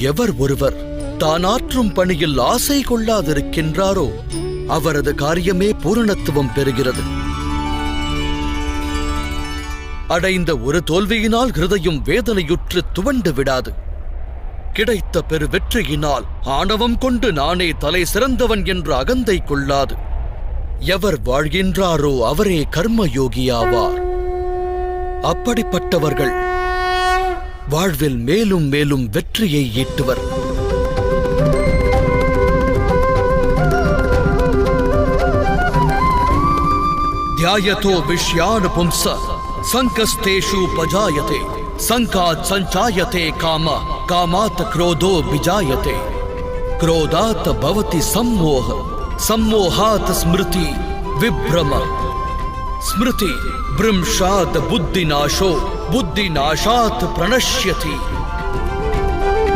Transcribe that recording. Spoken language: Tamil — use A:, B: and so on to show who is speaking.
A: எவர் ஒருவர் தான் ஆற்றும் பணியில் ஆசை கொள்ளாதிருக்கின்றாரோ அவரது காரியமே பூரணத்துவம் பெறுகிறது. அடைந்த ஒரு தோல்வியினால் ஹிருதயம் வேதனையுற்று துவண்டு விடாது. கிடைத்த பெரு வெற்றியினால் ஆணவம் கொண்டு நானே தலை சிறந்தவன் என்று அகந்தை கொள்ளாது. எவர் வாழ்கின்றாரோ அவரே கர்மயோகியாவார். அப்படிப்பட்டவர்கள் வாழ்வில் மேலும் மேலும் வெற்றியை ஈட்டுவர். த்யாயதோ விஷ்யான் பும்ஸ சங்கஸ்தேஷு பஜாயதே சங்காத் சஞ்சாயதே காம காமாத் க்ரோதோ விஜாயதே க்ரோதாத் பவதி சம்மோஹ சம்மோஹாத் ஸ்மிருதி விப்ரம ஸ்மிருதி ப்ரம்ஷாத் புத்திநாசோ புத்திநாசாத் பிரணஷ்யதி